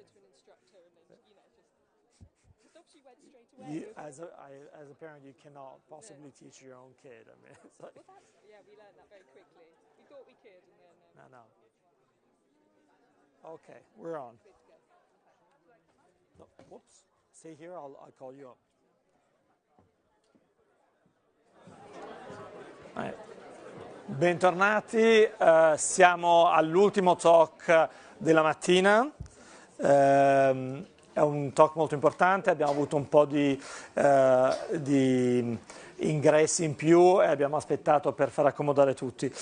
to an instructor and then, you know, just... Because she went straight away. As a parent, you cannot possibly teach your own kid. I mean, it's like... Well, yeah, we learned that very quickly. We thought we could, and then... No. Okay, we're on. No, whoops. Stay here, I'll call you up. Bentornati, siamo all'ultimo talk della mattina. È un talk molto importante, abbiamo avuto un po' di ingressi in più e abbiamo aspettato per far accomodare tutti.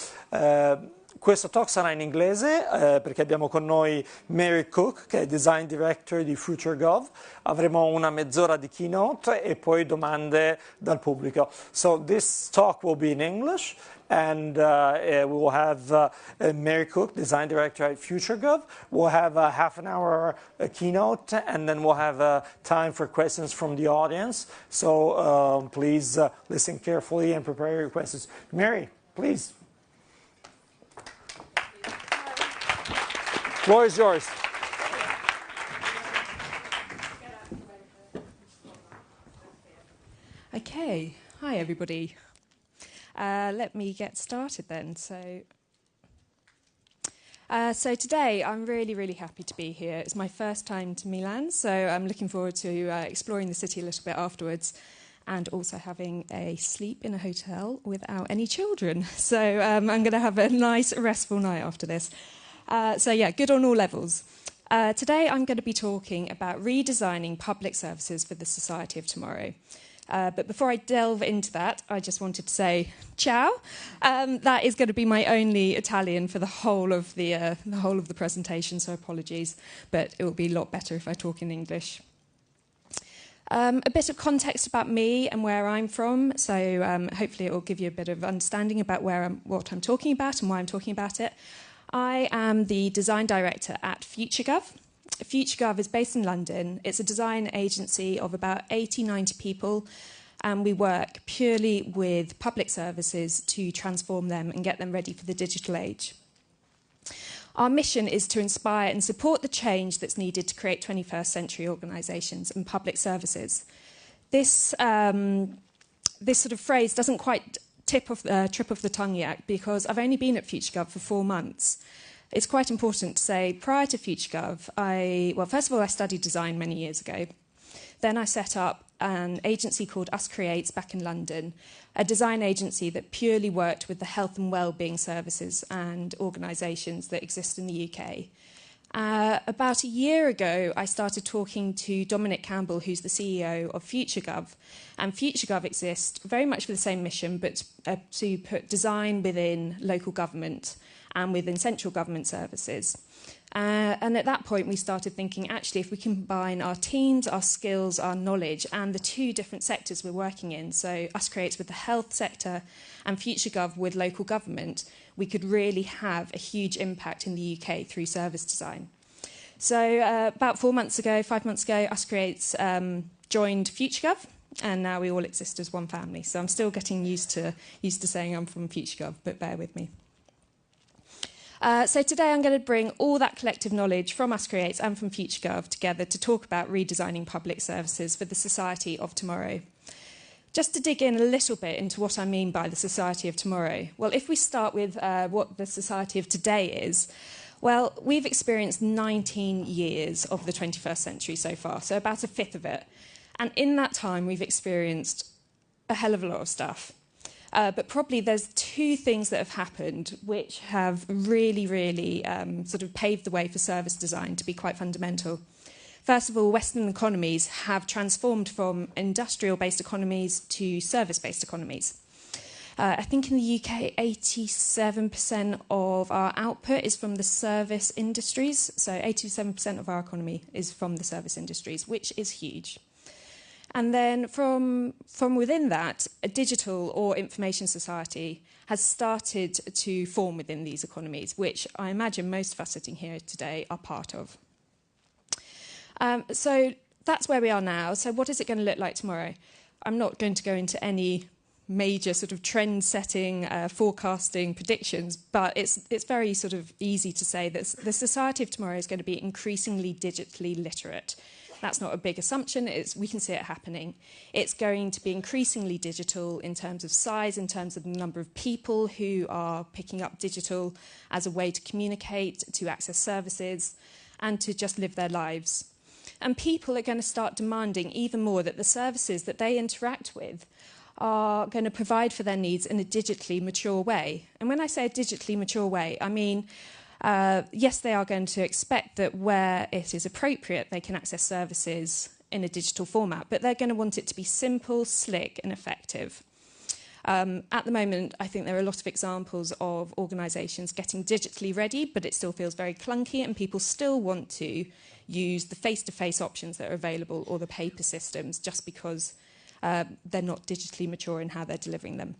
Questo talk sarà in inglese perché abbiamo con noi MaryCook, che è Design Director di FutureGov. Avremo una mezz'ora di keynote e poi domande dal pubblico. So this talk will be in English and we will have MaryCook, Design Director at FutureGov. We'll have a half an hour keynote and then we'll have time for questions from the audience. So please listen carefully and prepare your questions. Mary, please. Floor is yours. Okay, hi everybody. Let me get started then. So today I'm really happy to be here. It's my first time to Milan, so I'm looking forward to exploring the city a little bit afterwards and also having a sleep in a hotel without any children. So I'm going to have a nice restful night after this. So yeah, good on all levels. Today I'm going to be talking about redesigning public services for the society of tomorrow. But before I delve into that, I just wanted to say ciao. That is going to be my only Italian for the whole of the presentation, so apologies. But it will be a lot better if I talk in English. A bit of context about me and where I'm from. So hopefully it will give you a bit of understanding about what I'm talking about and why I'm talking about it. I am the design director at FutureGov. FutureGov is based in London. It's a design agency of about 80-90 people, and we work purely with public services to transform them and get them ready for the digital age. Our mission is to inspire and support the change that's needed to create 21st century organisations and public services. This sort of phrase doesn't quite trip off the tongue yet, because I've only been at FutureGov for 4 months. It's quite important to say, prior to FutureGov, first of all, I studied design many years ago. Then I set up an agency called Us Creates back in London, a design agency that purely worked with the health and well-being services and organisations that exist in the UK. About a year ago, I started talking to Dominic Campbell, who's the CEO of FutureGov. And FutureGov exists very much with the same mission, but to put design within local government and within central government services. And at that point, we started thinking, actually, if we combine our teams, our skills, our knowledge, and the two different sectors we're working in, so Us Creates with the health sector and FutureGov with local government, we could really have a huge impact in the UK through service design. So about 5 months ago, Us Creates joined FutureGov, and now we all exist as one family. So I'm still getting used to saying I'm from FutureGov, but bear with me. So today I'm going to bring all that collective knowledge from Us Creates and from FutureGov together to talk about redesigning public services for the society of tomorrow. Just to dig in a little bit into what I mean by the society of tomorrow. Well, if we start with what the society of today is, well, we've experienced 19 years of the 21st century so far, so about a fifth of it. And in that time, we've experienced a hell of a lot of stuff. But probably there's two things that have happened which have really sort of paved the way for service design to be quite fundamental. First of all, Western economies have transformed from industrial-based economies to service-based economies. I think in the UK, 87% of our output is from the service industries. So 87% of our economy is from the service industries, which is huge. And then from within that, a digital or information society has started to form within these economies, which I imagine most of us sitting here today are part of. So that's where we are now. So what is it going to look like tomorrow? I'm not going to go into any major sort of trend-setting, forecasting predictions, but it's very sort of easy to say that the society of tomorrow is going to be increasingly digitally literate. That's not a big assumption, we can see it happening. It's going to be increasingly digital in terms of size, in terms of the number of people who are picking up digital as a way to communicate, to access services, and to just live their lives. And people are going to start demanding even more that the services that they interact with are going to provide for their needs in a digitally mature way. And when I say a digitally mature way, I mean, yes, they are going to expect that where it is appropriate, they can access services in a digital format, but they're going to want it to be simple, slick, and effective. At the moment, I think there are a lot of examples of organisations getting digitally ready, but it still feels very clunky, and people still want to use the face-to-face options that are available or the paper systems just because they're not digitally mature in how they're delivering them.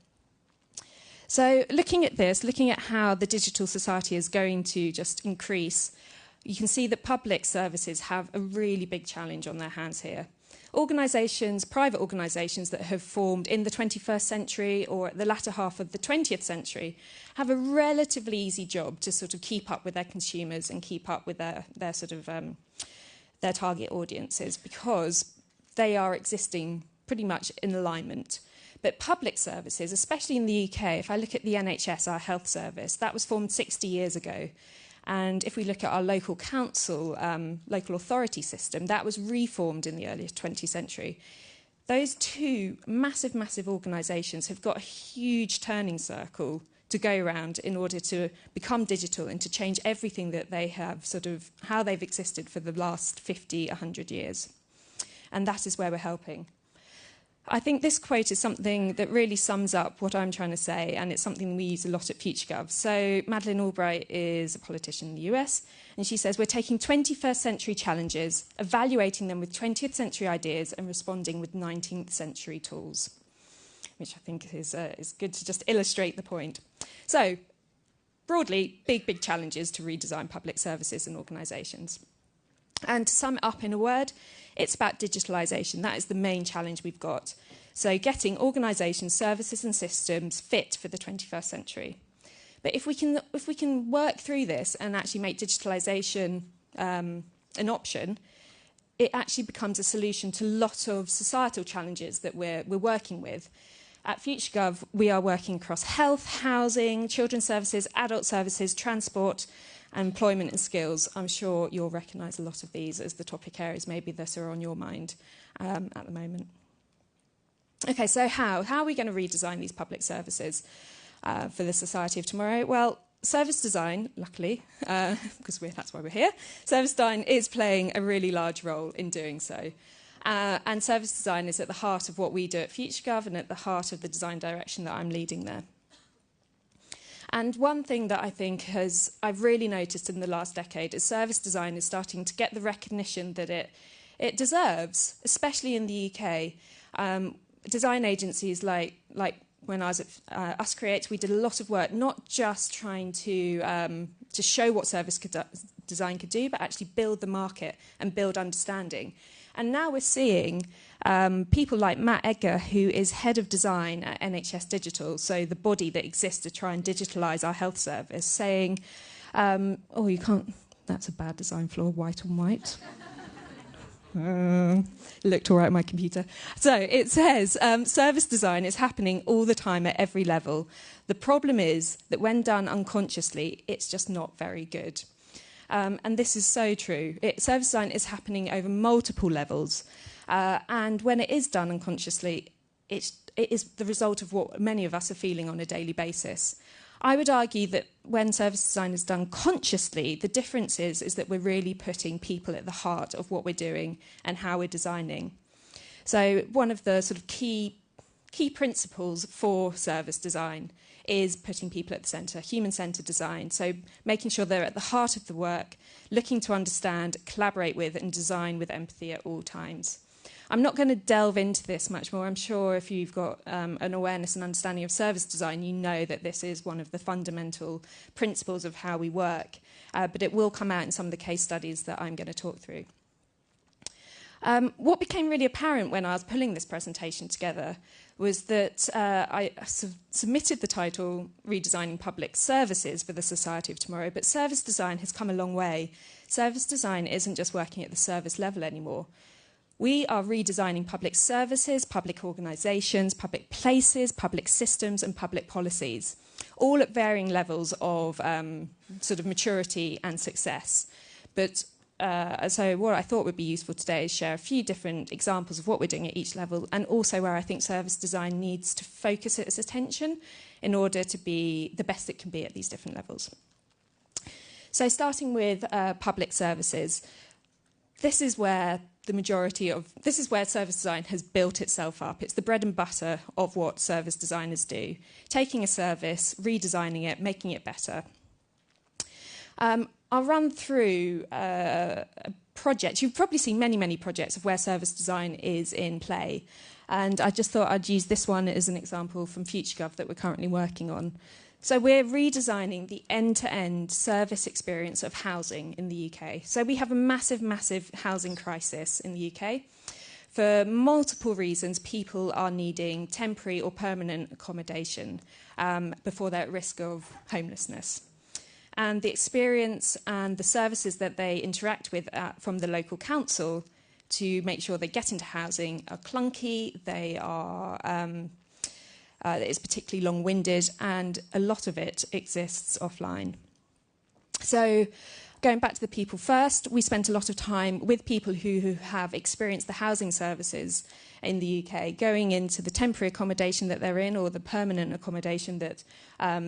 So looking at this, looking at how the digital society is going to just increase, you can see that public services have a really big challenge on their hands here. Organisations, private organisations that have formed in the 21st century or the latter half of the 20th century have a relatively easy job to sort of keep up with their consumers and keep up with their sort of their target audiences because they are existing pretty much in alignment. But public services, especially in the UK, if I look at the NHS, our health service, that was formed 60 years ago. And if we look at our local council, local authority system, that was reformed in the early 20th century. Those two massive, massive organisations have got a huge turning circle to go around in order to become digital and to change everything that they have, sort of how they've existed for the last 50, 100 years. And that is where we're helping. I think this quote is something that really sums up what I'm trying to say, and it's something we use a lot at FutureGov. So Madeleine Albright is a politician in the US, and she says, we're taking 21st century challenges, evaluating them with 20th century ideas, and responding with 19th century tools, which I think is good to just illustrate the point. So, broadly, big challenges to redesign public services and organisations. And to sum it up in a word, it's about digitalisation. That is the main challenge we've got. So getting organisations, services and systems fit for the 21st century. But if we can work through this and actually make digitalisation an option, it actually becomes a solution to a lot of societal challenges that we're working with. At FutureGov, we are working across health, housing, children's services, adult services, transport, employment and skills. I'm sure you'll recognise a lot of these as the topic areas maybe that are on your mind at the moment. Okay, so how are we going to redesign these public services for the society of tomorrow? Well, service design, luckily, because that's why we're here, service design is playing a really large role in doing so. And service design is at the heart of what we do at FutureGov and at the heart of the design direction that I'm leading there. And one thing that I think I've really noticed in the last decade is service design is starting to get the recognition that it deserves, especially in the UK. Design agencies like when I was at Us Create, we did a lot of work not just trying to show what service design could do, but actually build the market and build understanding. And now we're seeing people like Matt Edgar, who is head of design at NHS Digital, so the body that exists to try and digitalise our health service, saying, oh, you can't, that's a bad design flaw, white on white. Looked all right on my computer. So it says, service design is happening all the time at every level. The problem is that when done unconsciously, it's just not very good. And this is so true. Service design is happening over multiple levels. And when it is done unconsciously, it is the result of what many of us are feeling on a daily basis. I would argue that when service design is done consciously, the difference is that we're really putting people at the heart of what we're doing and how we're designing. So one of the sort of key principles for service design is putting people at the centre, human-centred design. So making sure they're at the heart of the work, looking to understand, collaborate with and design with empathy at all times. I'm not going to delve into this much more. I'm sure if you've got an awareness and understanding of service design, you know that this is one of the fundamental principles of how we work. But it will come out in some of the case studies that I'm going to talk through. What became really apparent when I was pulling this presentation together was that I submitted the title Redesigning Public Services for the Society of Tomorrow, but service design has come a long way. Service design isn't just working at the service level anymore. We are redesigning public services, public organisations, public places, public systems and public policies, all at varying levels of sort of maturity and success. But so what I thought would be useful today is share a few different examples of what we're doing at each level, and also where I think service design needs to focus its attention in order to be the best it can be at these different levels. So starting with public services, this is where service design has built itself up. It's the bread and butter of what service designers do. Taking a service, redesigning it, making it better. I'll run through a project. You've probably seen many, many projects of where service design is in play. And I just thought I'd use this one as an example from FutureGov that we're currently working on. So we're redesigning the end-to-end service experience of housing in the UK. So we have a massive, massive housing crisis in the UK. For multiple reasons, people are needing temporary or permanent accommodation before they're at risk of homelessness. And the experience and the services that they interact with from the local council to make sure they get into housing are clunky, they are it's particularly long-winded, and a lot of it exists offline. So going back to the people first, we spent a lot of time with people who have experienced the housing services in the UK, going into the temporary accommodation that they're in or the permanent accommodation that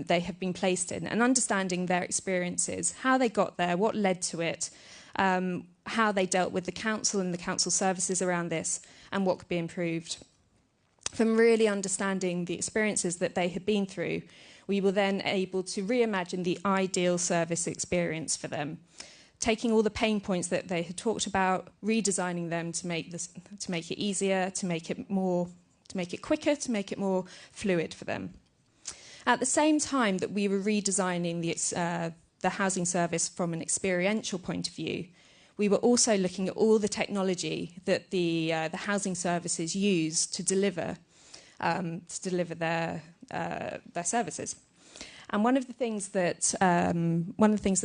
they have been placed in, and understanding their experiences, how they got there, what led to it, how they dealt with the council and the council services around this, and what could be improved. From really understanding the experiences that they had been through, we were then able to reimagine the ideal service experience for them, taking all the pain points that they had talked about, redesigning them to make it easier, to make it quicker, to make it more fluid for them. At the same time that we were redesigning the housing service from an experiential point of view, we were also looking at all the technology that the housing services use to deliver their services. And one of the things that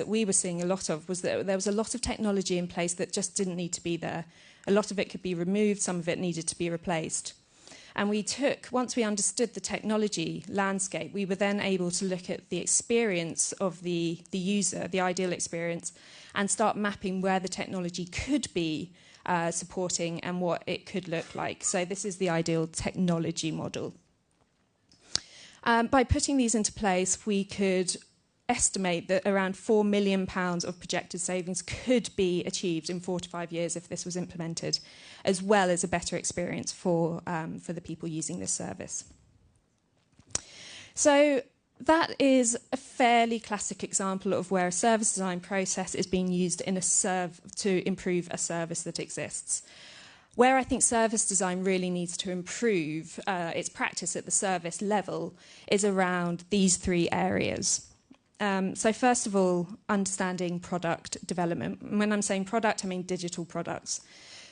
we were seeing a lot of was that there was a lot of technology in place that just didn't need to be there. A lot of it could be removed, some of it needed to be replaced. And once we understood the technology landscape, we were then able to look at the experience of the user, the ideal experience, and start mapping where the technology could be supporting and what it could look like. So this is the ideal technology model. By putting these into place, we could estimate that around £4 million of projected savings could be achieved in 4 to 5 years if this was implemented, as well as a better experience for the people using this service. So that is a fairly classic example of where a service design process is being used to improve a service that exists. Where I think service design really needs to improve its practice at the service level is around these 3 areas. So first of all, understanding product development. When I'm saying product, I mean digital products.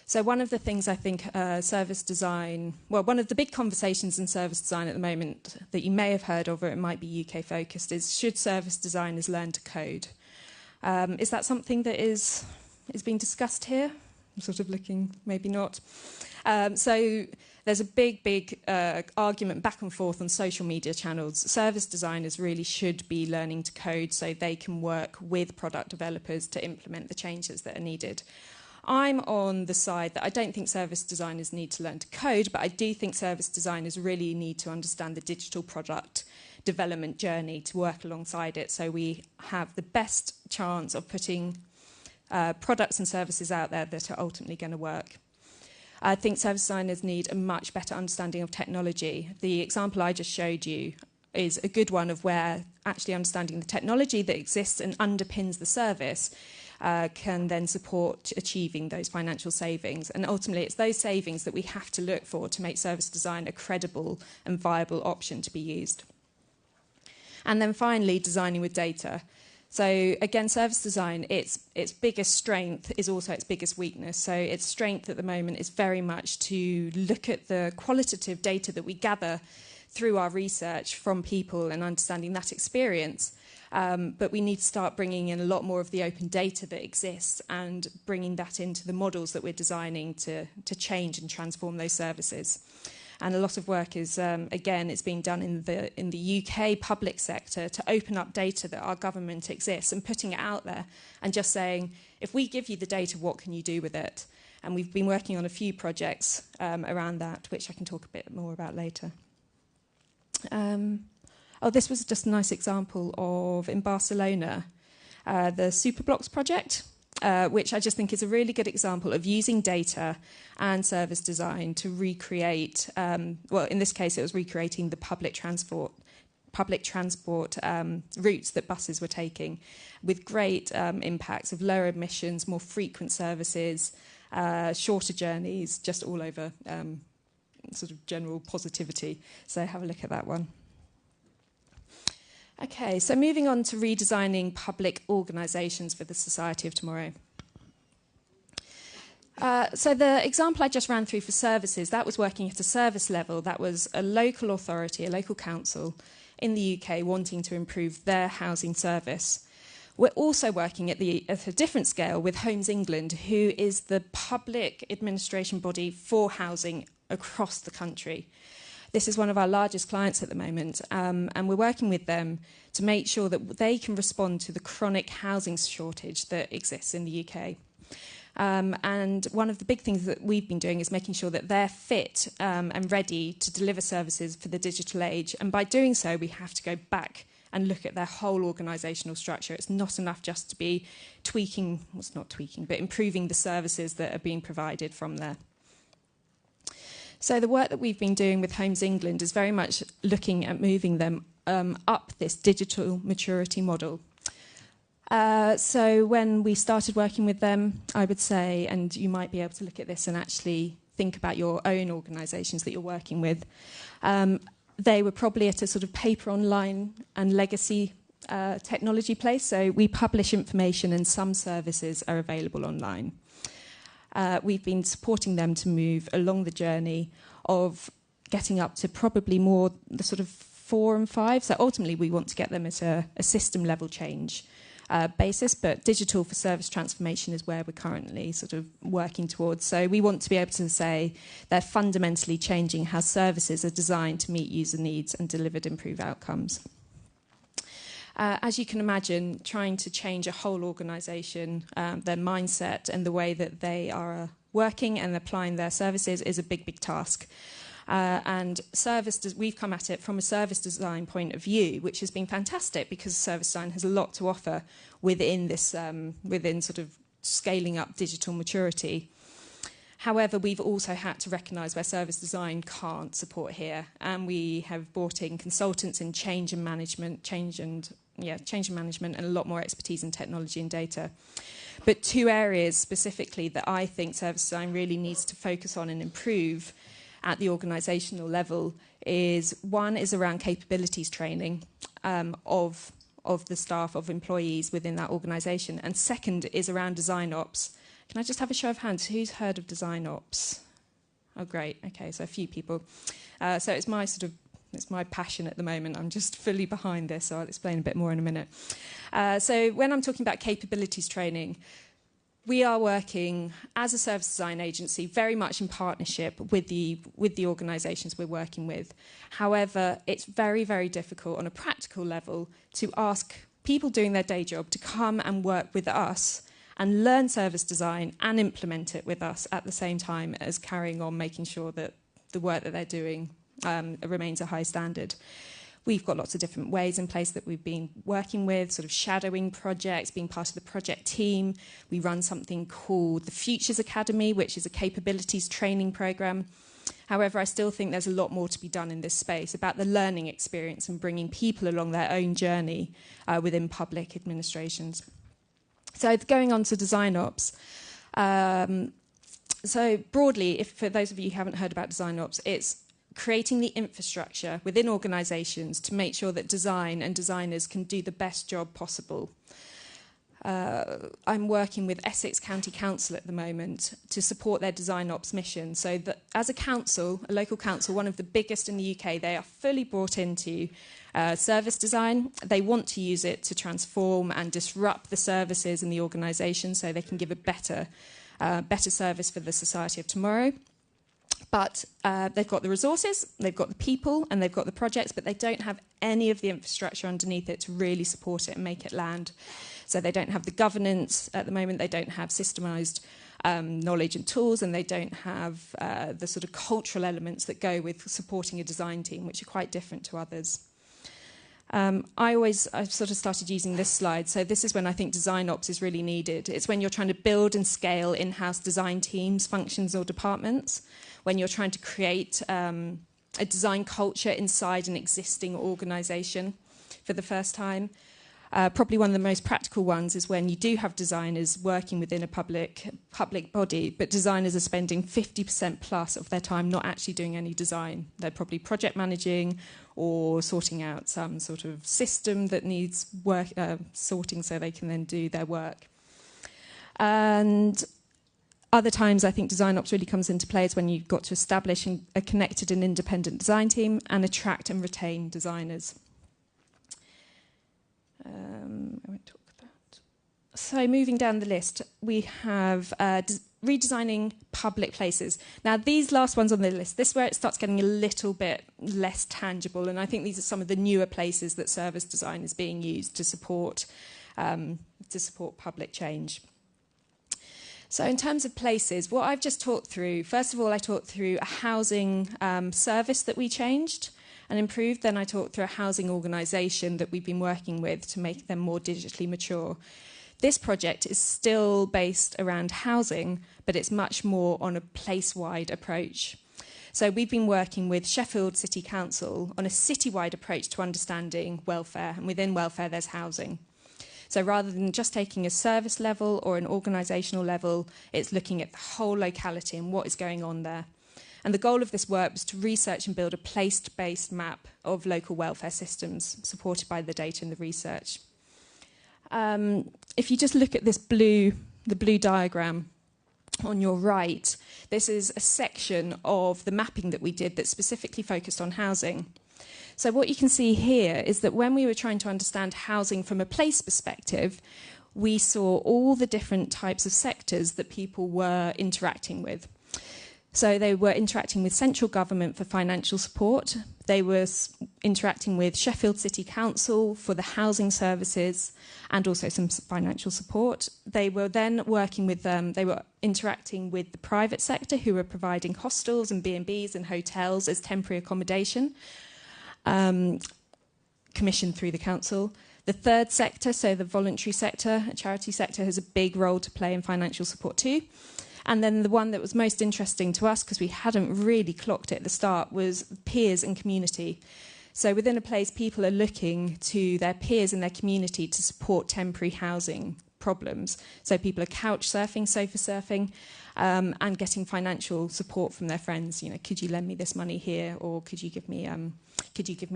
So one of the things I think service design, well, one of the big conversations in service design at the moment that you may have heard of, or it might be UK focused, is should service designers learn to code? Is that something that is being discussed here? I'm sort of looking, maybe not. So there's a big argument back and forth on social media channels. Service designers really should be learning to code so they can work with product developers to implement the changes that are needed. I'm on the side that I don't think service designers need to learn to code, but I do think service designers really need to understand the digital product development journey to work alongside it, so we have the best chance of putting products and services out there that are ultimately going to work. I think service designers need a much better understanding of technology. The example I just showed you is a good one of where actually understanding the technology that exists and underpins the service can then support achieving those financial savings. And ultimately, it's those savings that we have to look for to make service design a credible and viable option to be used. And then finally, designing with data. So again, service design, its biggest strength is also its biggest weakness. So its strength at the moment is very much to look at the qualitative data that we gather through our research from people and understanding that experience. But we need to start bringing in a lot more of the open data that exists and bringing that into the models that we're designing to change and transform those services. And a lot of work is, again, it's being done in the UK public sector to open up data that our government exists and putting it out there and just saying, if we give you the data, what can you do with it? And we've been working on a few projects around that, which I can talk a bit more about later. This was just a nice example of, in Barcelona, the Superblocks project, which I just think is a really good example of using data and service design to recreate, well, in this case, it was recreating the public transport routes that buses were taking, with great impacts of lower emissions, more frequent services, shorter journeys, just all over sort of general positivity. So have a look at that one. Okay, so moving on to redesigning public organisations for the society of tomorrow. So the example I just ran through for services, that was working at a service level. That was a local authority, a local council in the UK wanting to improve their housing service. We're also working at a different scale with Homes England, who is the public administration body for housing across the country. This is one of our largest clients at the moment, and we're working with them to make sure that they can respond to the chronic housing shortage that exists in the UK. And one of the big things that we've been doing is making sure that they're fit and ready to deliver services for the digital age. And by doing so, we have to go back and look at their whole organisational structure. It's not enough just to be tweaking, well, it's not tweaking, but improving the services that are being provided from there. So the work that we've been doing with Homes England is very much looking at moving them up this digital maturity model. So when we started working with them, I would say, and you might be able to look at this and actually think about your own organisations that you're working with, they were probably at a sort of paper online and legacy technology place. So we publish information and some services are available online. We've been supporting them to move along the journey of getting up to probably more the sort of 4 and 5. So ultimately we want to get them at a system level change basis, but digital for service transformation is where we're currently sort of working towards. So we want to be able to say they're fundamentally changing how services are designed to meet user needs and delivered improved outcomes. As you can imagine, trying to change a whole organisation, their mindset and the way that they are working and applying their services is a big, big task. And we've come at it from a service design point of view, which has been fantastic because service design has a lot to offer within this, within sort of scaling up digital maturity. However, we've also had to recognise where service design can't support here, and we have brought in consultants in change management and a lot more expertise in technology and data. But 2 areas specifically that I think service design really needs to focus on and improve at the organisational level is, one is around capabilities training of the staff, of employees within that organisation, and second is around design ops. Can I just have a show of hands? Who's heard of design ops? Oh, great. Okay, so a few people. So it's my passion at the moment. I'm just fully behind this, so I'll explain a bit more in a minute. So when I'm talking about capabilities training, we are working as a service design agency very much in partnership with the organisations we're working with. However, it's very, very difficult on a practical level to ask people doing their day job to come and work with us and learn service design and implement it with us at the same time as carrying on making sure that the work that they're doing remains a high standard. We've got lots of different ways in place that we've been working with, sort of shadowing projects, being part of the project team. We run something called the Futures Academy, which is a capabilities training programme. However, I still think there's a lot more to be done in this space about the learning experience and bringing people along their own journey within public administrations. So going on to design ops. So broadly, for those of you who haven't heard about design ops, it's creating the infrastructure within organisations to make sure that design and designers can do the best job possible. I'm working with Essex County Council at the moment to support their design ops mission. So that as a council, a local council, one of the biggest in the UK, they are fully brought into service design. They want to use it to transform and disrupt the services in the organisation so they can give a better service for the society of tomorrow. But they've got the resources, they've got the people, and they've got the projects, but they don't have any of the infrastructure underneath it to really support it and make it land. So they don't have the governance at the moment, they don't have systemised knowledge and tools, and they don't have the sort of cultural elements that go with supporting a design team, which are quite different to others. I've sort of started using this slide. So this is when I think design ops is really needed. It's when you're trying to build and scale in-house design teams, functions or departments, when you're trying to create a design culture inside an existing organisation for the first time. Probably one of the most practical ones is when you do have designers working within a public body, but designers are spending 50% plus of their time not actually doing any design. They're probably project managing or sorting out some sort of system that needs sorting so they can then do their work. And other times I think design ops really comes into play is when you've got to establish a connected and independent design team and attract and retain designers. I won't talk about that. So moving down the list, we have redesigning public places. Now, these last ones on the list, this is where it starts getting a little bit less tangible, and I think these are some of the newer places that service design is being used to support public change. So in terms of places, what I've just talked through, first of all, I talked through a housing service that we changed and improved. Then I talked through a housing organisation that we've been working with to make them more digitally mature. This project is still based around housing, but it's much more on a place-wide approach. So we've been working with Sheffield City Council on a city-wide approach to understanding welfare, and within welfare there's housing. So rather than just taking a service level or an organisational level, it's looking at the whole locality and what is going on there. And the goal of this work was to research and build a place-based map of local welfare systems supported by the data and the research. If you just look at this the blue diagram on your right, this is a section of the mapping that we did that specifically focused on housing. So what you can see here is that when we were trying to understand housing from a place perspective, we saw all the different types of sectors that people were interacting with. So they were interacting with central government for financial support. They were interacting with Sheffield City Council for the housing services and also some financial support. They were then working with they were interacting with the private sector who were providing hostels and B&Bs and hotels as temporary accommodation, commissioned through the council. The third sector, so the voluntary sector, charity sector, has a big role to play in financial support too. And then the one that was most interesting to us, because we hadn't really clocked it at the start, was peers and community. So within a place, people are looking to their peers in their community to support temporary housing problems. So people are couch surfing, sofa surfing, and getting financial support from their friends. You know, could you lend me this money here, or could you give me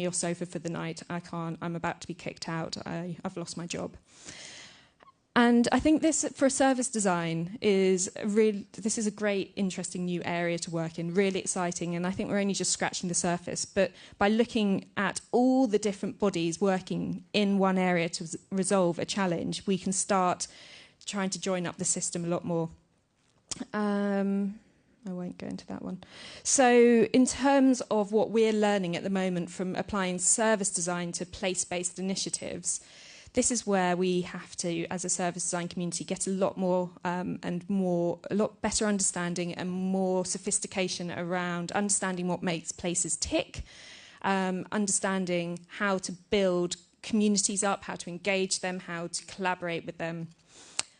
your sofa for the night? I can't. I'm about to be kicked out. I've lost my job. And I think this, for service design, is a great, interesting new area to work in, really exciting, and I think we're only just scratching the surface. But by looking at all the different bodies working in one area to resolve a challenge, we can start trying to join up the system a lot more. I won't go into that one. So in terms of what we're learning at the moment from applying service design to place-based initiatives, this is where we have to, as a service design community, get a lot more a lot better understanding and more sophistication around understanding what makes places tick, understanding how to build communities up, how to engage them, how to collaborate with them,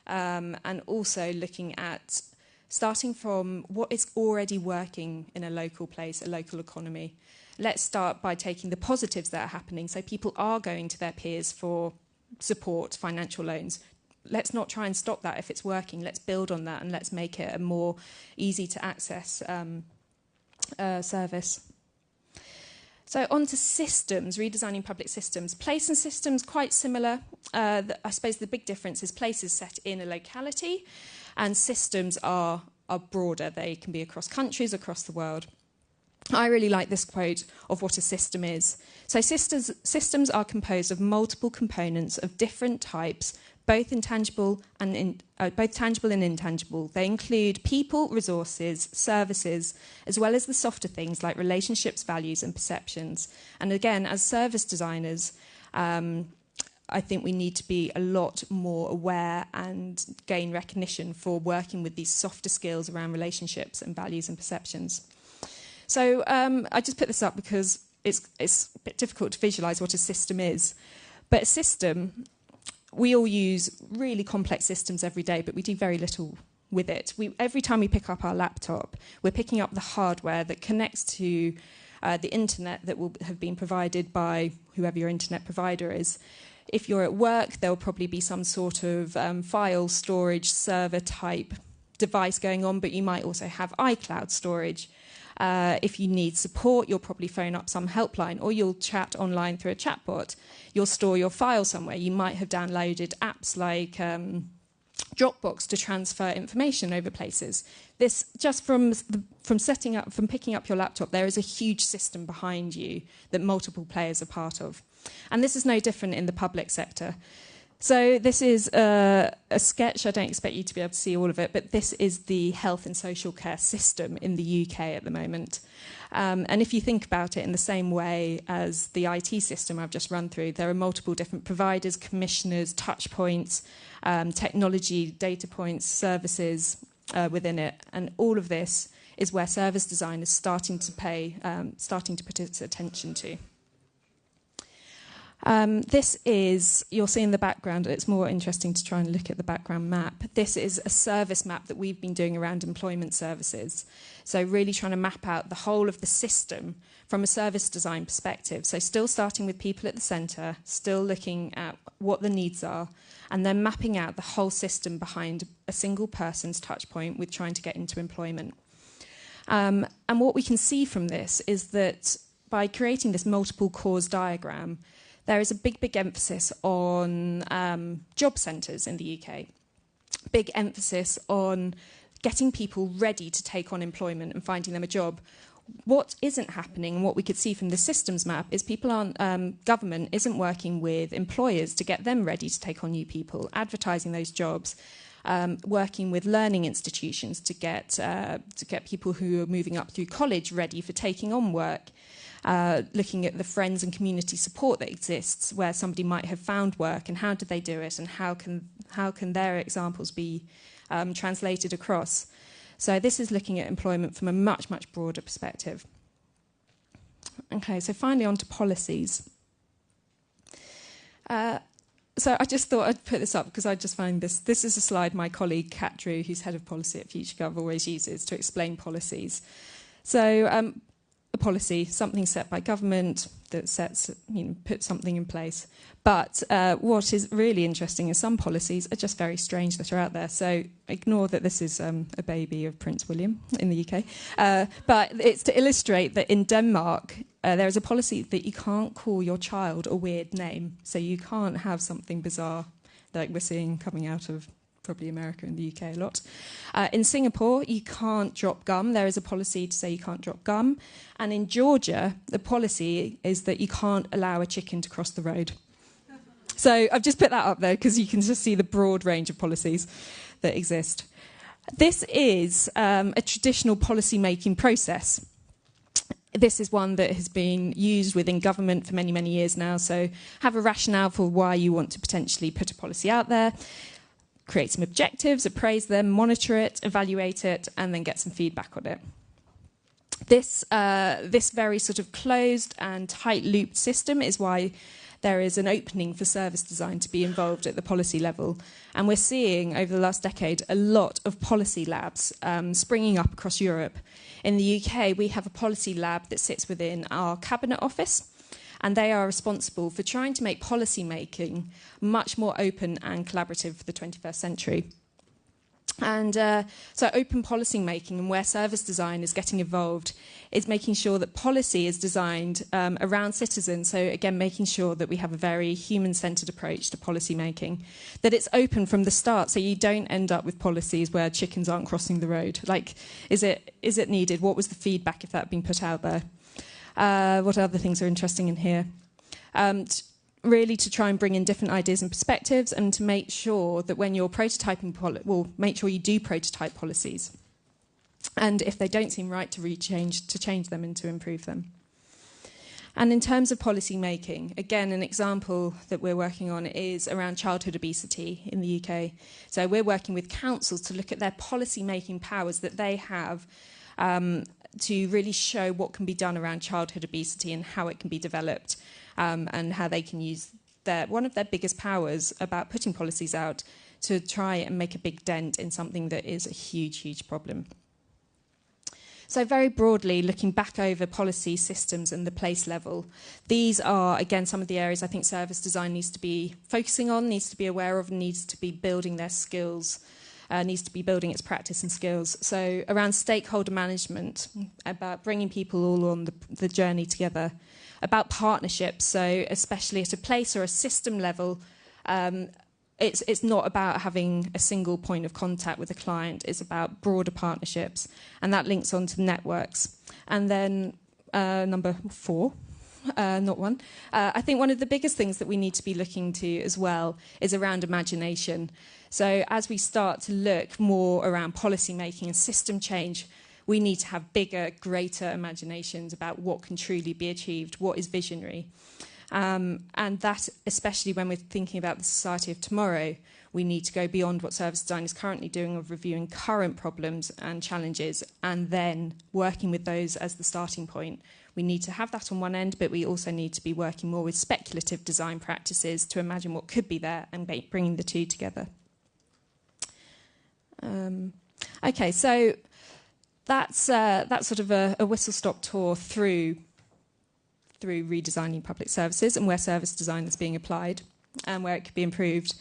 and also looking at starting from what is already working in a local place, a local economy. Let's start by taking the positives that are happening. So people are going to their peers for support, financial loans. Let's not try and stop that if it's working. Let's build on that and let's make it a more easy to access service. So on to systems, redesigning public systems. Place and systems, quite similar. I suppose the big difference is place is set in a locality, and systems are broader. They can be across countries, across the world. I really like this quote of what a system is. So systems are composed of multiple components of different types, both tangible and intangible. They include people, resources, services, as well as the softer things like relationships, values, and perceptions. And again, as service designers, I think we need to be a lot more aware and gain recognition for working with these softer skills around relationships and values and perceptions. So I just put this up because it's a bit difficult to visualise what a system is. But a system, we all use really complex systems every day, but we do very little with it. Every time we pick up our laptop, we're picking up the hardware that connects to the internet that will have been provided by whoever your internet provider is. If you're at work, there will probably be some sort of file storage server type device going on, but you might also have iCloud storage. If you need support, you'll probably phone up some helpline, or you'll chat online through a chatbot. You'll store your file somewhere. You might have downloaded apps like Dropbox to transfer information over places. This, just from picking up your laptop, there is a huge system behind you that multiple players are part of. And this is no different in the public sector. So this is a sketch. I don't expect you to be able to see all of it, but this is the health and social care system in the UK at the moment. And if you think about it in the same way as the IT system I've just run through, there are multiple different providers, commissioners, touch points, technology, data points, services within it. And all of this is where service design is starting to put its attention to. This is, you'll see in the background, it's more interesting to try and look at the background map. This is a service map that we've been doing around employment services. So really trying to map out the whole of the system from a service design perspective. So still starting with people at the centre, still looking at what the needs are, and then mapping out the whole system behind a single person's touch point with trying to get into employment. And what we can see from this is that by creating this multiple cause diagram, there is a big emphasis on job centres in the UK. Big emphasis on getting people ready to take on employment and finding them a job. What isn't happening, and what we could see from the systems map, is government isn't working with employers to get them ready to take on new people, advertising those jobs, working with learning institutions to get people who are moving up through college ready for taking on work. Looking at the friends and community support that exists, where somebody might have found work and how did they do it, and how can their examples be translated across. So this is looking at employment from a much broader perspective. Okay, so finally on to policies. So I just thought I'd put this up because I just find this is a slide my colleague Kat Drew, who's head of policy at FutureGov, always uses to explain policies. So a policy, something set by government that puts something in place. But what is really interesting is some policies are just very strange that are out there. So ignore that this is a baby of Prince William in the UK. But it's to illustrate that in Denmark, there is a policy that you can't call your child a weird name. So you can't have something bizarre like we're seeing coming out of probably America and the UK a lot. In Singapore, you can't drop gum. There is a policy to say you can't drop gum. And in Georgia, the policy is that you can't allow a chicken to cross the road. So I've just put that up there because you can just see the broad range of policies that exist. This is a traditional policy-making process. This is one that has been used within government for many years now. So have a rationale for why you want to potentially put a policy out there. Create some objectives, appraise them, monitor it, evaluate it, and then get some feedback on it. This very sort of closed and tight-looped system is why there is an opening for service design to be involved at the policy level. And we're seeing, over the last decade, a lot of policy labs springing up across Europe. In the UK, we have a policy lab that sits within our Cabinet Office, and they are responsible for trying to make policy making much more open and collaborative for the 21st century. And so open policy making, and where service design is getting involved, is making sure that policy is designed around citizens. So again, making sure that we have a very human-centred approach to policy making, that it's open from the start, so you don't end up with policies where chickens aren't crossing the road. Like, is it needed? What was the feedback if that had been put out there? What other things are interesting in here? Really to try and bring in different ideas and perspectives, and to make sure that when you're prototyping, make sure you do prototype policies. And if they don't seem right, to change them and to improve them. And in terms of policy making, again, an example that we're working on is around childhood obesity in the UK. So we're working with councils to look at their policy making powers that they have to really show what can be done around childhood obesity and how it can be developed. And how they can use one of their biggest powers about putting policies out to try and make a big dent in something that is a huge, huge problem. So very broadly, looking back over policy systems and the place level, these are, again, some of the areas I think service design needs to be focusing on, needs to be aware of, needs to be building their skills, needs to be building its practice and skills. So around stakeholder management, about bringing people all on the journey together, about partnerships, so especially at a place or a system level, it's not about having a single point of contact with a client, it's about broader partnerships, and that links on to networks. And then number 4, not 1, I think one of the biggest things that we need to be looking to as well is around imagination. So as we start to look more around policy making and system change, we need to have bigger, greater imaginations about what can truly be achieved, what is visionary. And that, especially when we're thinking about the society of tomorrow, we need to go beyond what service design is currently doing of reviewing current problems and challenges and then working with those as the starting point. We need to have that on one end, but we also need to be working more with speculative design practices to imagine what could be there and bringing the two together. Okay, so that's sort of a whistle-stop tour through redesigning public services and where service design is being applied and where it could be improved.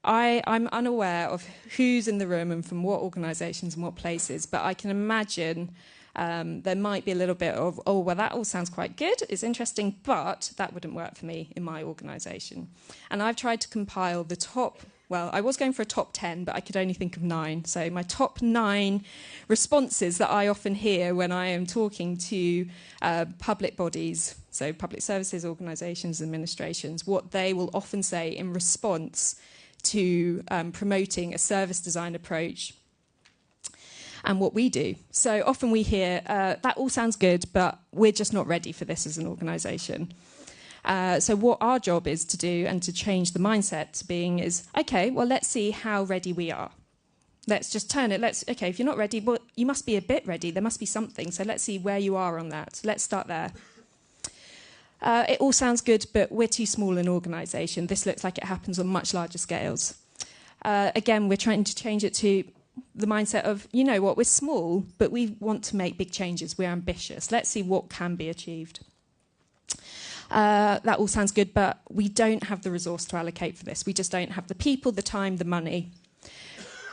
I'm unaware of who's in the room and from what organisations and what places, but I can imagine there might be a little bit of, oh, well, that all sounds quite good, it's interesting, but that wouldn't work for me in my organisation. And I've tried to compile the top. Well, I was going for a top 10, but I could only think of 9. So my top 9 responses that I often hear when I am talking to public bodies, so public services, organisations, administrations, what they will often say in response to promoting a service design approach and what we do. So often we hear, that all sounds good, but we're just not ready for this as an organisation. So what our job is to do and to change the mindset to being is, okay, well, let's see how ready we are. Let's just turn it. Okay, if you're not ready, well, you must be a bit ready. There must be something. So let's see where you are on that. Let's start there. It all sounds good, but we're too small an organisation. This looks like it happens on much larger scales. Again, we're trying to change it to the mindset of, you know what, we're small, but we want to make big changes. We're ambitious. Let's see what can be achieved. That all sounds good, but we don't have the resource to allocate for this. We just don't have the people, the time, the money.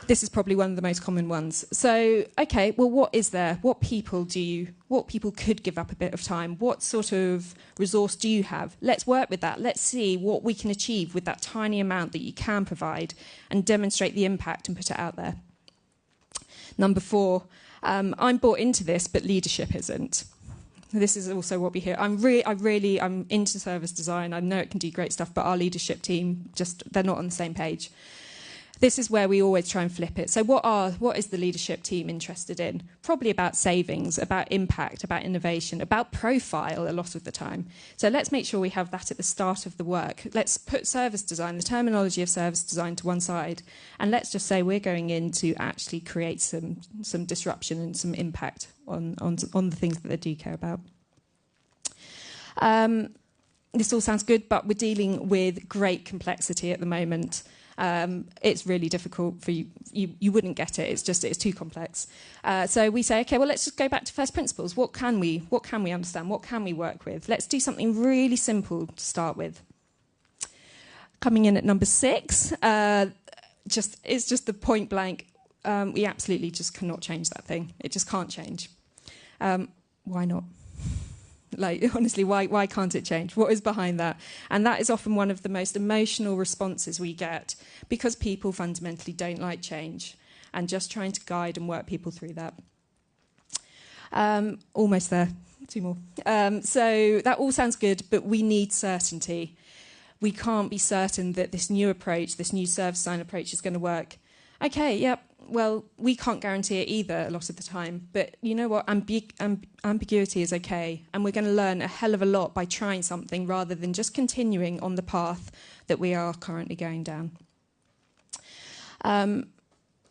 This is probably one of the most common ones. So, okay, well, what is there? What people could give up a bit of time? What sort of resource do you have? Let's work with that. Let's see what we can achieve with that tiny amount that you can provide and demonstrate the impact and put it out there. Number 4, I'm bought into this, but leadership isn't. This is also what we hear. I'm into service design. I know it can do great stuff, but our leadership team, they're not on the same page. This is where we always try and flip it. So what is the leadership team interested in? Probably about savings, about impact, about innovation, about profile a lot of the time. So let's make sure we have that at the start of the work. Let's put service design, the terminology of service design, to one side, and let's just say we're going in to actually create some disruption and some impact on the things that they do care about. This all sounds good, but we're dealing with great complexity at the moment. It's really difficult for you. You wouldn't get it. It's too complex. So we say, okay, well, let's just go back to first principles. What can we understand? What can we work with? Let's do something really simple to start with. Coming in at number 6, it's just the point blank. we absolutely just cannot change that thing. It just can't change. Why not? Like, honestly, why can't it change? What is behind that? And that is often one of the most emotional responses we get, because people fundamentally don't like change, and just trying to guide and work people through that. Almost there. 2 more. So that all sounds good, but we need certainty. We can't be certain that this new approach, this new service design approach, is going to work. Okay, yep. Well, we can't guarantee it either a lot of the time. But you know what? Ambiguity is okay. And we're going to learn a hell of a lot by trying something rather than just continuing on the path that we are currently going down.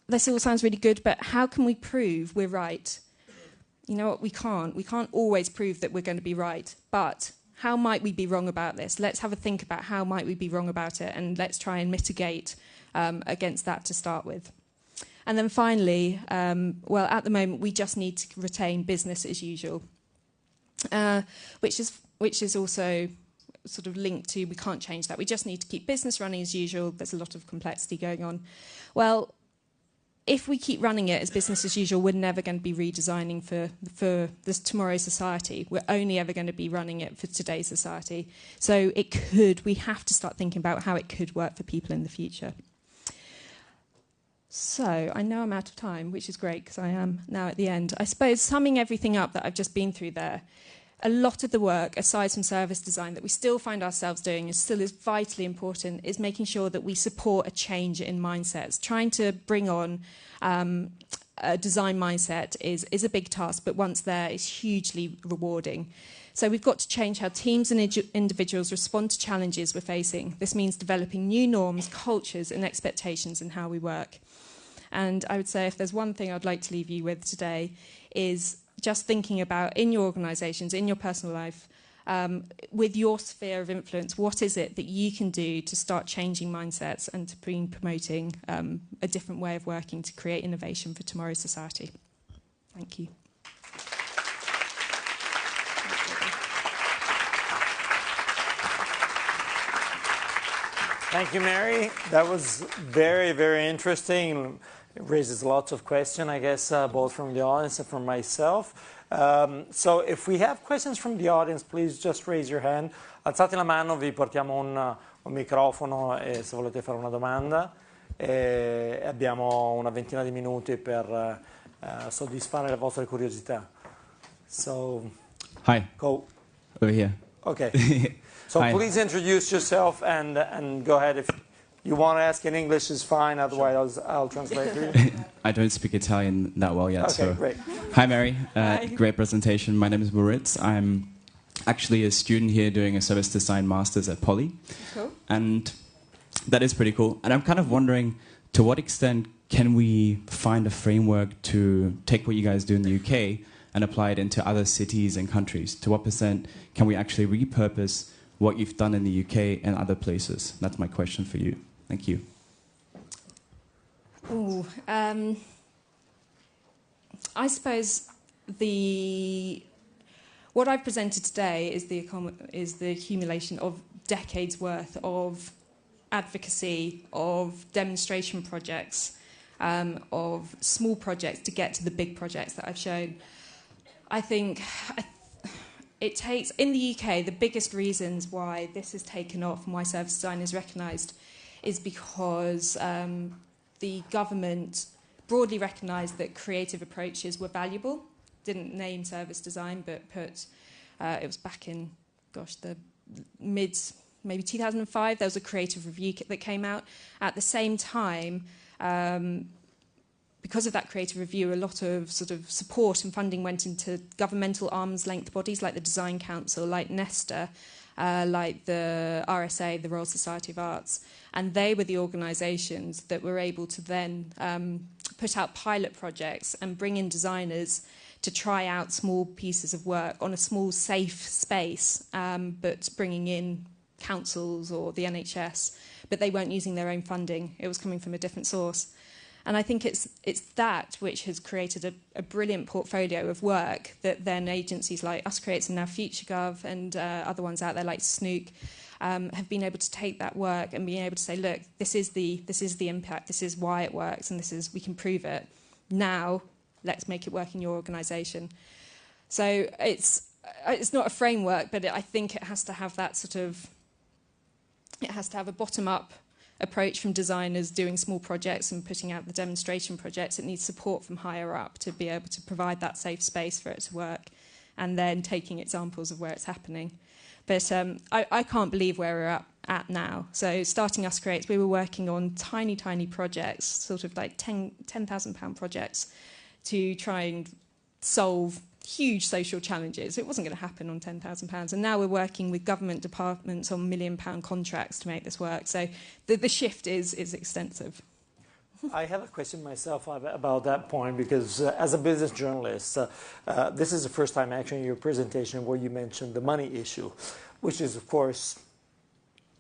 This all sounds really good, but how can we prove we're right? You know what? We can't. We can't always prove that we're going to be right. But how might we be wrong about this? Let's have a think about how might we be wrong about it, and let's try and mitigate against that to start with. And then finally, well, at the moment, we just need to retain business as usual, which is also sort of linked to we can't change that. We just need to keep business running as usual. There's a lot of complexity going on. Well, if we keep running it as business as usual, we're never going to be redesigning for this tomorrow's society. We're only ever going to be running it for today's society. So we have to start thinking about how it could work for people in the future. So I know I'm out of time, which is great because I am now at the end. I suppose summing everything up that I've just been through there, a lot of the work, aside from service design, that we still find ourselves doing is vitally important, is making sure that we support a change in mindsets. Trying to bring on a design mindset is a big task, but once there, it's hugely rewarding. So we've got to change how teams and individuals respond to challenges we're facing. This means developing new norms, cultures, and expectations in how we work. And I would say if there's one thing I'd like to leave you with today is just thinking about in your organisations, in your personal life, with your sphere of influence, what is it that you can do to start changing mindsets and to be promoting a different way of working to create innovation for tomorrow's society? Thank you. Thank you, Mary. That was very, very interesting. It raises lots of questions, I guess, both from the audience and from myself. So if we have questions from the audience, please just raise your hand. Alzate la mano, vi portiamo un microfono e se volete fare una domanda. Abbiamo una ventina di minuti per soddisfare le vostre curiosità. So, hi. Go. Over here. Okay. So Hi. Please introduce yourself and go ahead. If you want to ask in English is fine, otherwise I'll translate for you. I don't speak Italian that well yet. Okay, so. great. Hi, Mary. Hi. Great presentation. My name is Moritz. I'm actually a student here doing a service design master's at Poli. Cool. And that is pretty cool. And I'm kind of wondering, to what extent can we find a framework to take what you guys do in the UK and apply it into other cities and countries? To what percent can we actually repurpose what you've done in the UK and other places? That's my question for you. Thank you. Ooh, I suppose what I've presented today is the accumulation of decades worth of advocacy, of demonstration projects, of small projects to get to the big projects that I've shown. I think it takes, in the UK, the biggest reasons why this has taken off and why service design is recognised is because the government broadly recognised that creative approaches were valuable. Didn't name service design, but put, it was back in, the maybe 2005, there was a creative review that came out. At the same time, because of that creative review, a lot of sort of support and funding went into governmental arm's-length bodies like the Design Council, like Nesta, like the RSA, the Royal Society of Arts. And they were the organisations that were able to then put out pilot projects and bring in designers to try out small pieces of work on a small, safe space, but bringing in councils or the NHS. But they weren't using their own funding. It was coming from a different source. And I think it's that which has created a brilliant portfolio of work that then agencies like Us Creates and now FutureGov and other ones out there like Snook have been able to take that work and being able to say, look, this is the impact, this is why it works, and we can prove it. Now, let's make it work in your organisation. So it's not a framework, but I think it has to have that it has to have a bottom-up approach from designers doing small projects and putting out the demonstration projects. It needs support from higher up to be able to provide that safe space for it to work, and then taking examples of where it's happening. But I can't believe where we're at now. So starting Us Creates, we were working on tiny, tiny projects, sort of like £10,000 projects to try and solve huge social challenges. It wasn't going to happen on £10,000. And now we're working with government departments on £1 million contracts to make this work. So the shift is extensive. I have a question myself about that point, because as a business journalist, this is the first time actually in your presentation where you mentioned the money issue, which is, of course,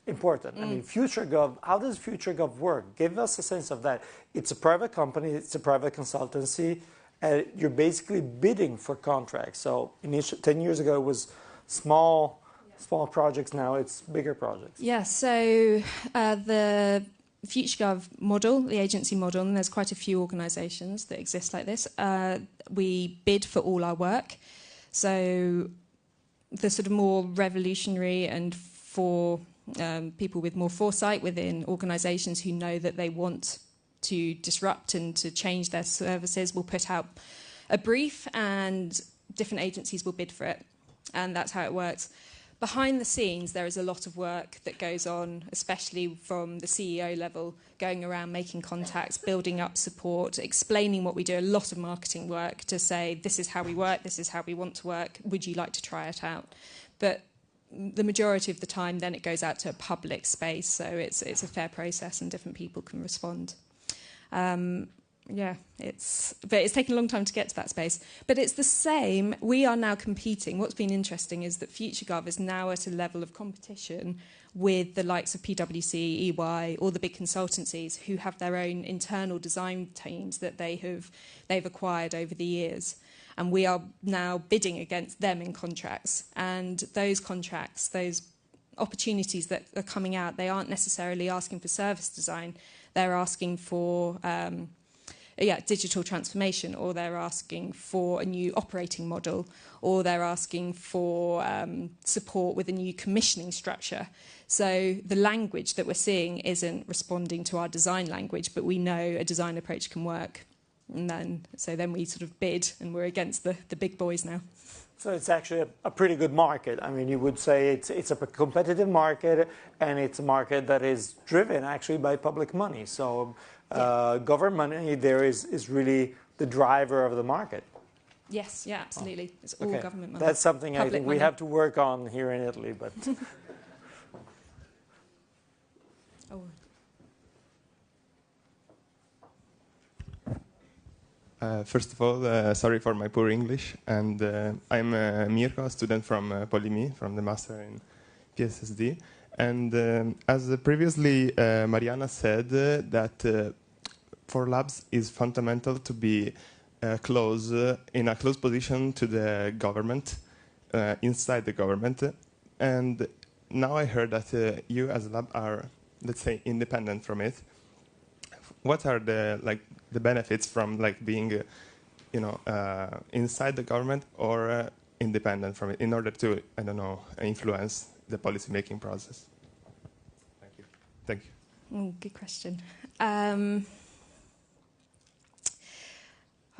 important. I mean, FutureGov, how does FutureGov work? Give us a sense of that. It's a private company, it's a private consultancy, and you're basically bidding for contracts. So 10 years ago it was small projects, now it's bigger projects. Yeah, so the FutureGov model, the agency model, and there's quite a few organisations that exist like this. We bid for all our work. So the sort of more revolutionary and for people with more foresight within organisations who know that they want to disrupt and to change their services will put out a brief and different agencies will bid for it. And that's how it works. Behind the scenes, there is a lot of work that goes on, especially from the CEO level, going around making contacts, building up support, explaining what we do, a lot of marketing work to say, this is how we work, this is how we want to work, would you like to try it out? But the majority of the time, then it goes out to a public space, so it's a fair process and different people can respond. But it's taken a long time to get to that space. But it's the same. We are now competing. What's been interesting is that FutureGov is now at a level of competition with the likes of PwC, EY, all the big consultancies who have their own internal design teams that they've acquired over the years. And we are now bidding against them in contracts. And those contracts, those opportunities that are coming out, they aren't necessarily asking for service design. They're asking for digital transformation, or they're asking for a new operating model, or they're asking for support with a new commissioning structure. So the language that we're seeing isn't responding to our design language, but we know a design approach can work. And then we sort of bid, and we're against the big boys now. So it's actually a pretty good market. I mean, you would say it's a competitive market, and it's a market that is driven actually by public money. So government money there is really the driver of the market. Yes, yeah, absolutely. It's all government money. That's something public I think money. we have to work on here in Italy. But First of all, sorry for my poor English, and I'm Mirko, a student from POLI.me, from the master in PSSD. And as previously Mariana said, that for labs is fundamental to be in a close position to the government, inside the government. And now I heard that you as a lab are, let's say, independent from it. What are the benefits from being, inside the government or independent from it, in order to, I don't know, influence the policy making process? Thank you. Good question. I'm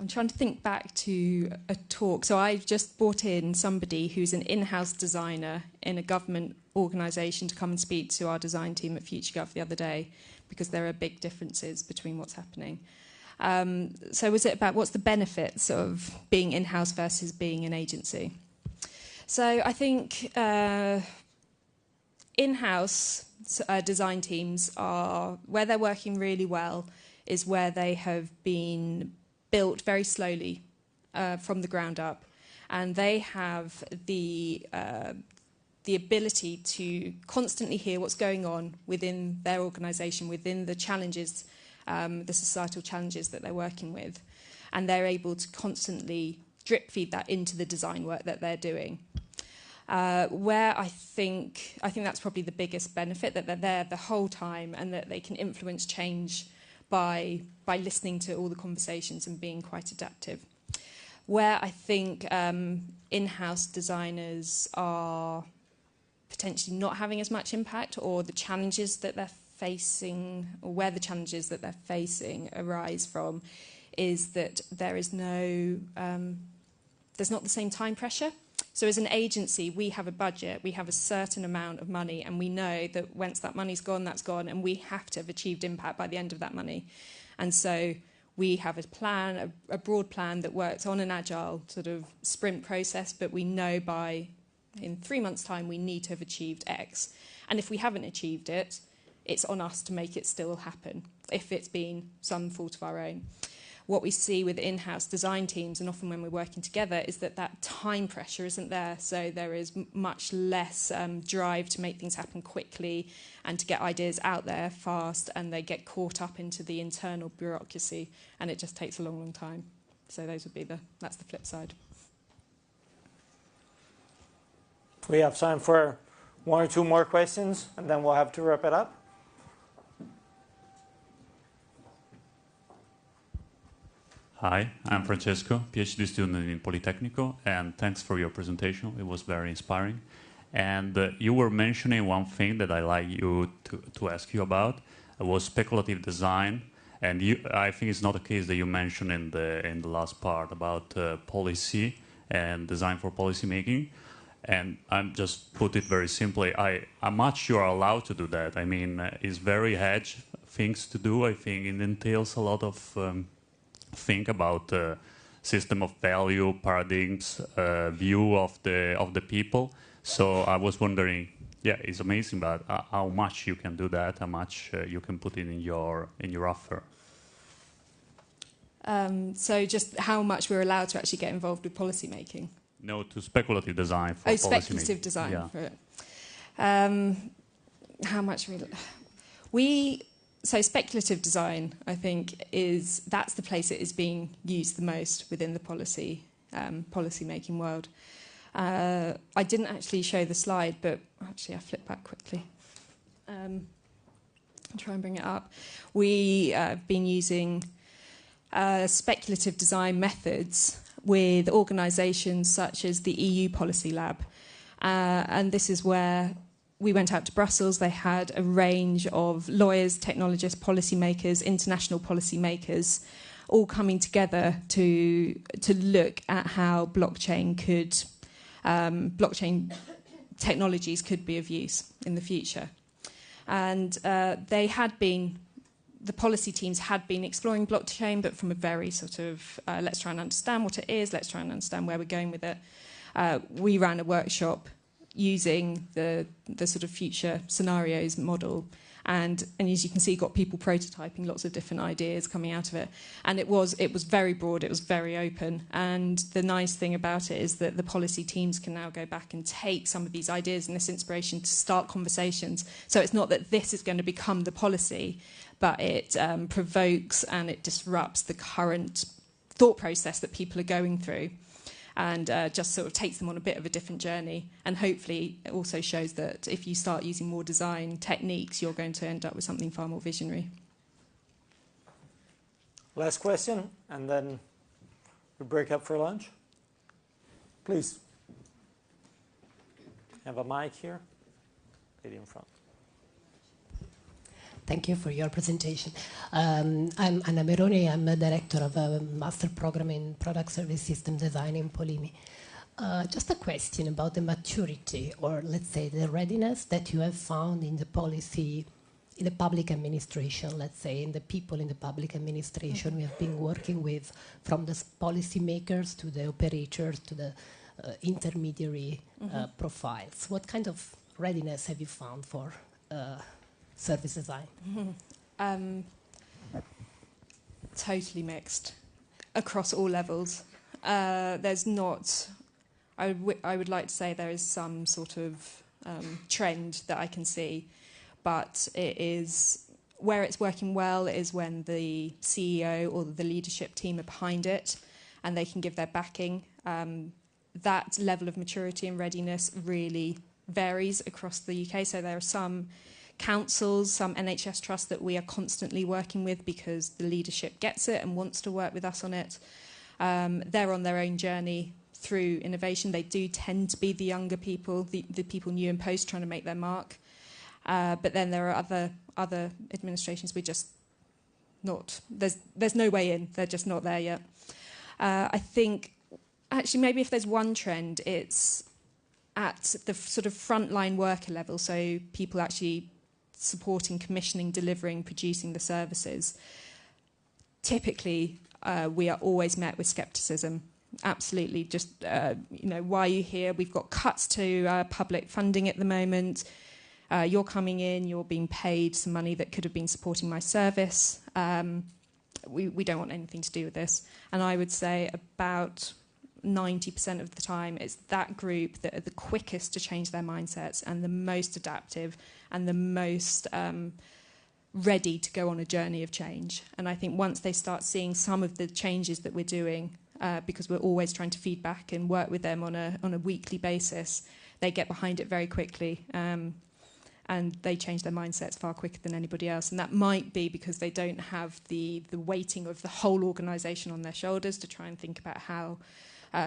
trying to think back to a talk. So I've just brought in somebody who's an in-house designer in a government organisation to come and speak to our design team at FutureGov the other day, because there are big differences between what's happening. So was it about what's the benefits of being in-house versus being an agency? So I think in-house design teams are, where they're working really well, is where they have been built very slowly from the ground up, and they have the ability to constantly hear what's going on within their organisation, within the challenges the societal challenges that they're working with, and they're able to constantly drip feed that into the design work that they're doing. Where I think that's probably the biggest benefit, that they're there the whole time and that they can influence change by listening to all the conversations and being quite adaptive. Where I think in-house designers are potentially not having as much impact, or the challenges that they're facing, or where the challenges that they're facing arise from, is that there's not the same time pressure. So as an agency, we have a budget, we have a certain amount of money, and we know that once that money's gone, that's gone, and we have to have achieved impact by the end of that money. And so we have a plan, a broad plan that works on an agile sort of sprint process, but we know in 3 months' time we need to have achieved X. And if we haven't achieved it, it's on us to make it still happen, if it's been some fault of our own. What we see with in-house design teams, and often when we're working together, is that time pressure isn't there. So there is much less drive to make things happen quickly and to get ideas out there fast, and they get caught up into the internal bureaucracy, and it just takes a long, long time. So that's the flip side. We have time for 1 or 2 more questions, and then we'll have to wrap it up. Hi, I'm Francesco, PhD student in Politecnico, and thanks for your presentation. It was very inspiring. And you were mentioning one thing that I like you to ask you about. It was speculative design, and I think it's not a case that you mentioned in the last part about policy and design for policy making. And I'm just put it very simply, how much you are allowed to do that? I mean, it's very hedge things to do. I think it entails a lot of think about system of value, paradigms, view of the people. So I was wondering, yeah, it's amazing, but how much you can do that, how much you can put in your offer. So just how much we're allowed to actually get involved with policy making? No, to speculative design for policy making. Speculative design, yeah. For it. How much So speculative design, I think, that's the place it is being used the most within the policy making world. I didn't actually show the slide, but actually I flipped back quickly. I'll try and bring it up. We have been using speculative design methods with organisations such as the EU Policy Lab. And this is where we went out to Brussels. They had a range of lawyers, technologists, policymakers, international policymakers, all coming together to look at how blockchain technologies could be of use in the future. And the policy teams had been exploring blockchain, but from a very sort of, let's try and understand what it is, let's try and understand where we're going with it. We ran a workshop using the sort of future scenarios model, and as you can see, got people prototyping lots of different ideas coming out of it. And it was very broad, it was very open. And the nice thing about it is that the policy teams can now go back and take some of these ideas and this inspiration to start conversations. So it's not that this is going to become the policy, but it provokes and it disrupts the current thought process that people are going through, and just sort of takes them on a bit of a different journey, and hopefully it also shows that if you start using more design techniques, you're going to end up with something far more visionary. Last question, and then we break up for lunch. Please. Have a mic here. Lady in front. Thank you for your presentation. I'm Anna Meroni. I'm a director of a master program in product service system design in POLI. Just a question about the maturity, or let's say the readiness that you have found in the policy, in the public administration, let's say, in the people in the public administration we have been working with, from the policy makers to the operators to the intermediary profiles. What kind of readiness have you found for service design? Totally mixed across all levels. There's not, I would like to say there is some sort of trend that I can see, but it is Where it's working well is when the CEO or the leadership team are behind it and they can give their backing. That level of maturity and readiness really varies across the UK. So there are some councils, some NHS trusts that we are constantly working with because the leadership gets it and wants to work with us on it. They're on their own journey through innovation. They do tend to be the younger people, the people new in post trying to make their mark. But then there are other administrations we're just not, there's no way in, they're just not there yet. I think, actually, maybe if there's one trend, it's at the sort of frontline worker level, so people actually supporting, commissioning, delivering, producing the services. Typically, we are always met with scepticism. Absolutely, just, why are you here? We've got cuts to public funding at the moment. You're coming in, you're being paid some money that could have been supporting my service. We don't want anything to do with this. And I would say about 90% of the time it's that group that are the quickest to change their mindsets and the most adaptive and the most ready to go on a journey of change. And I think once they start seeing some of the changes that we're doing, because we're always trying to feed back and work with them on a weekly basis, they get behind it very quickly. And they change their mindsets far quicker than anybody else. And that might be because they don't have the weighting of the whole organisation on their shoulders to try and think about how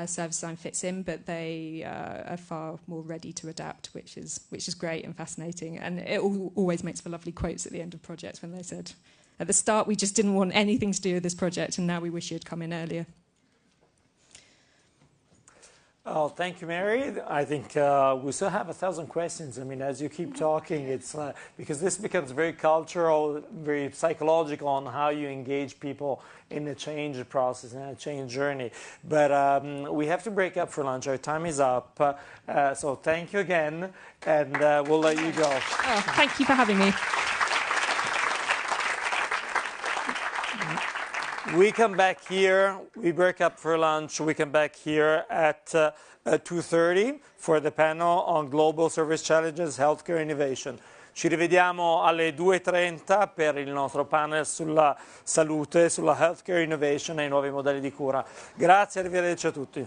service design fits in, but they are far more ready to adapt, which is great and fascinating. And it always makes for lovely quotes at the end of projects when they said, at the start we just didn't want anything to do with this project and now we wish you'd come in earlier. Oh, thank you, Mary. I think we still have 1,000 questions. I mean, as you keep talking, it's because this becomes very cultural, very psychological on how you engage people in the change process and a change journey. But we have to break up for lunch. Our time is up. So thank you again, and we'll let you go. Oh, thank you for having me. We come back here, we break up for lunch, we come back here at 2:30 for the panel on Global Service Challenges, Healthcare Innovation. Ci rivediamo alle 2:30 per il nostro panel sulla salute, sulla Healthcare Innovation e i nuovi modelli di cura. Grazie, arrivederci a tutti.